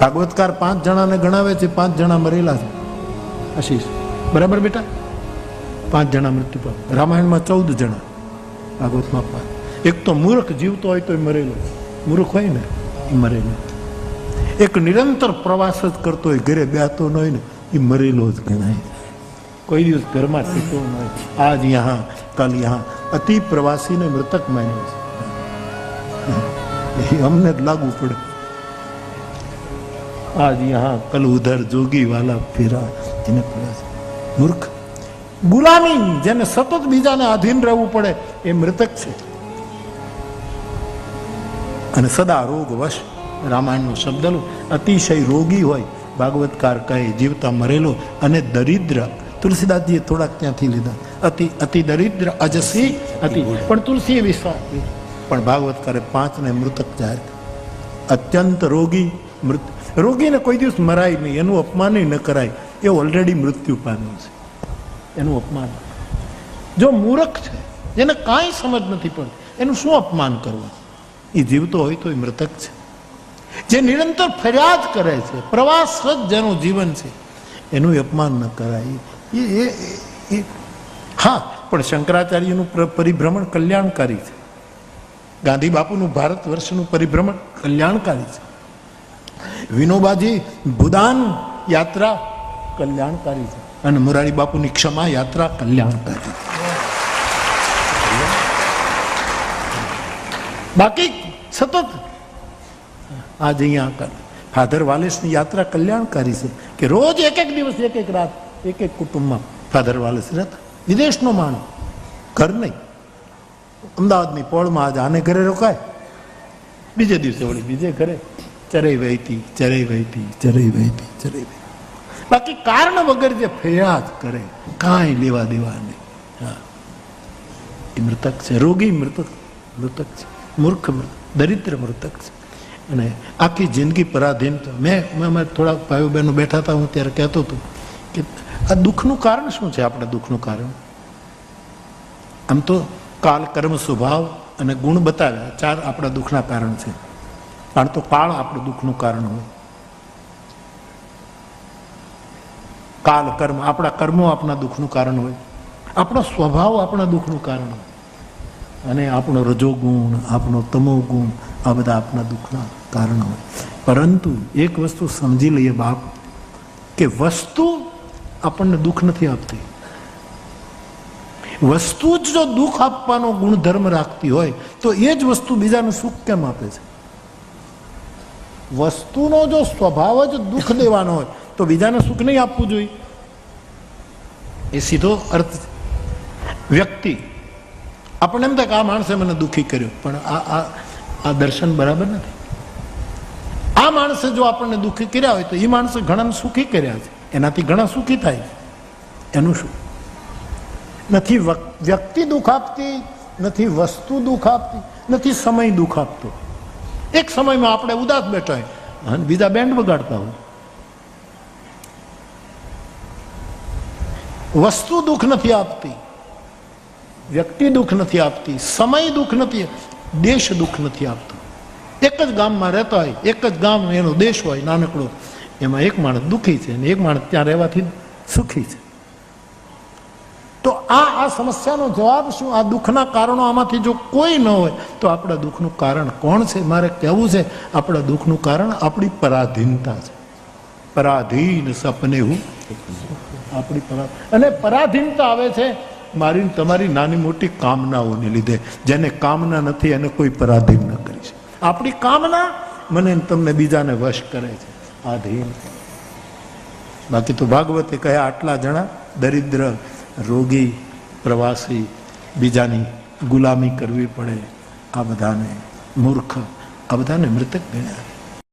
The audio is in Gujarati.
ભાગવતકાર 5 જણાને ગણાવે છે, 5 જણા મરેલા છે. આશીષ બરાબર બેટા? 5 જણા મૃત્યુ પામે. રામાયણમાં 14 જણા, ભાગવતમાં 5. એક તો મૂર્ખ જીવતો હોય તો મરેલો, મૂર્ખ હોય ને એ મરેલો. એક નિરંતર પ્રવાસ જ કરતો હોય, ઘરે બેસતો ન હોય ને એ મરેલો જ ગણાય. કોઈ દિવસ ઘરમાં ટીકો ન હોય. આજ યહાં કલ યહાં, અતિ પ્રવાસીને મૃતક માન્યો છે. અમને જ લાગુ પડે. આજ યહાં કલ ઉધર, જોગી વાલા ફેરા. એને મૂર્ખ ગુલામી, જેને સતત બીજાને આધીન રહેવું પડે એ મૃતક છે. અને સદા રોગ વશ, રામાયણનો શબ્દ લો, અતિશય રોગી હોય. ભાગવતકાર કહે જીવતા મરેલો. અને દરિદ્ર, તુલસીદાસજીએ થોડાક ત્યાંથી લીધા. અતિ દરિદ્ર અજસી અતિ, પણ તુલસીએ વિશ્વાસ, પણ ભાગવતકારે 5 ને મૃતક જાહેર. અત્યંત રોગી, રોગીને કોઈ દિવસ મરાય નહીં, એનું અપમાન ન કરાય. એ ઓલરેડી મૃત્યુ પામ્યો છે, એનું અપમાન. જો મૂર્ખ છે, જેને કાંઈ સમજ નથી પડતી, એનું શું અપમાન કરવું? એ જીવતો હોય તો એ મૃતક છે. જે નિરંતર ફરિયાદ કરે છે, પ્રવાસ જ જેનું જીવન છે, એનું અપમાન ન કરાય. હા, પણ શંકરાચાર્યનું પરિભ્રમણ કલ્યાણકારી છે. ગાંધી બાપુનું ભારત વર્ષનું પરિભ્રમણ કલ્યાણકારી છે. વિનોબાજી ભૂદાન યાત્રા કલ્યાણકારી છે. અને મોરારી બાપુની ક્ષમા યાત્રા કલ્યાણકારી છે. બાકી સતત આજ અહીંયા ફાધર વાલેસની યાત્રા કલ્યાણકારી છે કે રોજ એક દિવસ, એક રાત, એક કુટુંબમાં ફાધર વાલેસ રહેતા. વિદેશનો માણસ, ઘર નહીં. અમદાવાદની પોળમાં આજ આને ઘરે રોકાય, બીજે દિવસે વળી બીજે ઘરે. ચરઈ વહેતી, ચરઈ વહેતી, ચરઈ વહેતી, ચરઈ વહેતી. બાકી કારણ વગર જે ફરિયાદ કરે, કાંઈ લેવા દેવા નહીં. હા, એ મૃતક છે. રોગી મૃતક છે, મૂર્ખ દરિદ્ર મૃતક છે. અને આખી જિંદગી પરાધીન. મેં થોડાક ભાઈઓ બહેનો બેઠા હતા, હું ત્યારે કહેતો હતો કે આ દુઃખનું કારણ શું છે? આપણે દુઃખનું કારણ આમ તો કાલ, કર્મ, સ્વભાવ અને ગુણ બતાવ્યા. 4 આપણા દુઃખના કારણ છે. કારણ તો કાળ આપણું દુઃખનું કારણ હોય. કાલ, કર્મ, આપણા કર્મો આપણા દુઃખનું કારણ હોય. આપણો સ્વભાવ આપણા દુઃખનું કારણ હોય. અને આપણો રજોગુણ, આપણો તમો ગુણ, આ બધા આપણા દુઃખના કારણ હોય. પરંતુ એક વસ્તુ સમજી લઈએ બાપ, કે વસ્તુ આપણને દુઃખ નથી આપતી. વસ્તુ જ જો દુઃખ આપવાનો ગુણધર્મ રાખતી હોય તો એ જ વસ્તુ બીજાને સુખ કેમ આપે છે? વસ્તુનો જો સ્વભાવ જ દુઃખ દેવાનો હોય તો બીજાને સુખ નહીં આપવું જોઈએ. એ સીધો અર્થ છે. વ્યક્તિ આપણને એમ થાય કે આ માણસે મને દુઃખી કર્યો, પણ આ દર્શન બરાબર નથી. આ માણસે જો આપણને દુઃખી કર્યા હોય તો એ માણસે ઘણાને સુખી કર્યા છે, એનાથી ઘણા સુખી થાય છે. એનું શું? નથી વ્યક્તિ દુઃખ આપતી, નથી વસ્તુ દુઃખ આપતી, નથી સમય દુઃખ આપતો. એક સમયમાં આપણે ઉદાસ બેઠા હોય અને બીજા બેન્ડ વગાડતા હોય. વસ્તુ દુઃખ નથી આપતી, વ્યક્તિ દુઃખ નથી આપતી, સમય દુઃખ નથી, દેશ દુઃખ નથી આપતો. એક જ ગામમાં રહેતા હોય, એક જ ગામ એનો દેશ હોય નાનકડો, એમાં એક માણસ દુઃખી છે અને એક માણસ ત્યાં રહેવાથી સુખી છે. તો આ સમસ્યાનો જવાબ શું? આ દુઃખના કારણો આમાંથી જો કોઈ ન હોય તો આપણા દુઃખનું કારણ કોણ છે? મારે કહેવું છે, આપણા દુઃખનું કારણ આપણી પરાધીનતા છે. પરાધીન સપને હું આપણી અને પરાધીનતા આવે છે મારી તમારી નાની મોટી કામનાઓને લીધે. જેને કામના નથી એને કોઈ પરાધીન ન કરી શકે. આપણી કામના મને તમને બીજાને વશ કરે છે, આધીન. બાકી તો ભાગવતે કહ્યા આટલા જણા દરિદ્ર, રોગી, પ્રવાસી, બીજાની ગુલામી કરવી પડે, આ બધાને મૂર્ખ, આ બધાને મૃતક ગણ્યા.